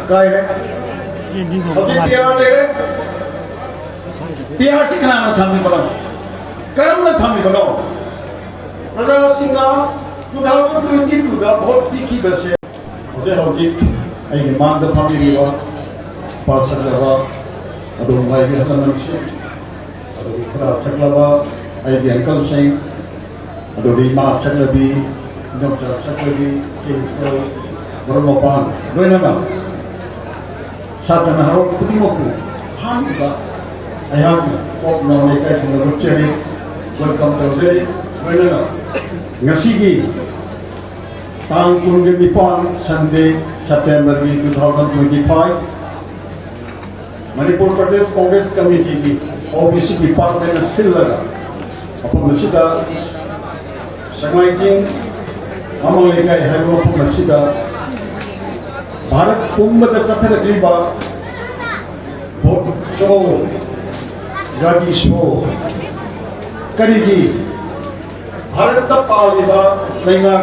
काय रे अभी PR ले रे PR से कना थामी बनो करम ना थामी बनो प्रजा सिंगा 2022 दा बहुत पिकी बसे मुझे होजी आई मांग द थामी रिवा पास सकलवा अदो माई के हतन से अदो खरा सकलवा आई के अंकल सिंह अदो दी मां सकलबी डॉक्टर सकलबी से Bermopan, doina na. Satu naharo kudi moku, ham juga. Ayam, kok nama ikai punya luceri, welcome to the doina na. Ngasigi, tang kunde dipan Sunday September 2025. Manipur Pradesh Congress Committee की OBC Department still लगा. अपन नसीदा संगाइजिंग अमल इकाई है वो अपन नसीदा भारत कुंभ दशक रीबा भोट शो गाड़ी शो करीगी भारत का पालिबा नैना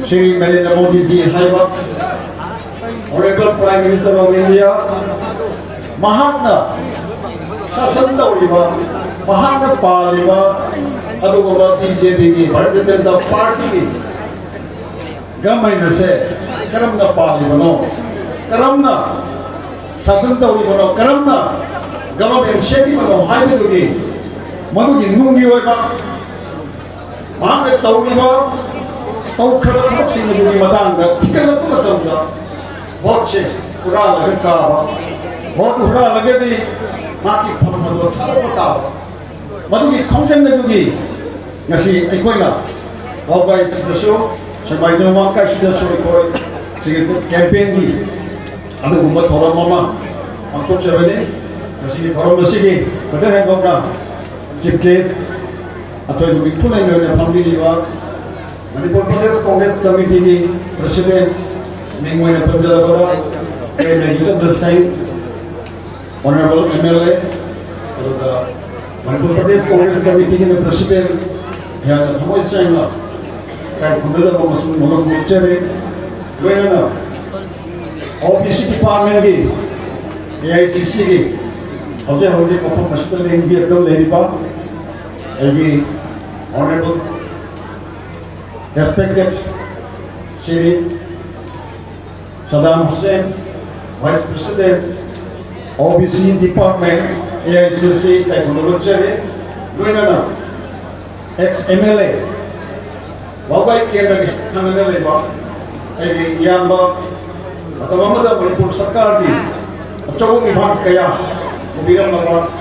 श्री नरेंद्र मोदी जी हाइबा honourable prime minister of India महात्मा शासन तौरीबा महात्मा पालिबा अदुगुबा बीजेपी की भारतीय जनता पार्टी की गमैन से करमना पालिबनो करमना शासन तौरीबनो करमना गवर्नमेंट शेपी बनो हाइबेदुगी मनुगी नुंगी ओइबा मांगे तौरीबा तौखर खबसिंगदुगी मदांगा थिकलक मतंगा वोट से उड़ा लगे काबा वोट उड़ा लगे दी माकी फरमदो थालो बताओ मनुगी खौजनदुगी ngasi aikoina wabai sidaso sabai no maka sidaso ikoi sigese campaign gi adu gumba thoram mama antok chabene ngasi thoram nasigi kada hai gomna chief case atoi du bitule ne family liwa Manipur Pradesh Congress Committee ki president mengwai na panjala bara and Yusuf Dasai honorable MLA Manipur Pradesh Congress Committee ki president ya thamoi saina kai khundada ko masul molok muchere loina OBC department gi AICC gi hoje ko national NB ekdom leriba agi honorable respected Shri Saddam Hussein Vice President OBC department AICC kai khundada muchere loina ex-MLA wabai kerana khamana leba ai yamba atau mamada Manipur sarkar di achong ibang kaya mubiram laba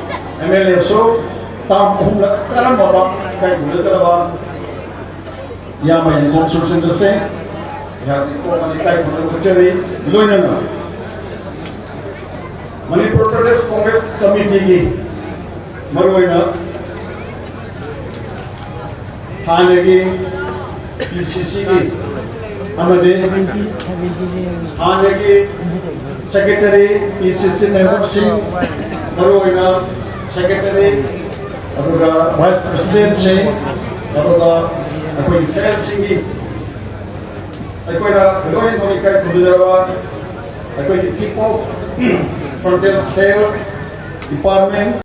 MLA so tam humla karam baba kai gulata laba yama yang consultation dase ya ko mani kai gulata chari loina na Manipur Pradesh Congress Committee ki maruina हानेगी PCC की हमारे हानेगी secretary PCC Nehru Singh मरुइना secretary अबुगा vice president Singh अबुगा अकोई cell Singh की अकोई ना लोई नोनिका कुलदरवा अकोई chief of frontier cell department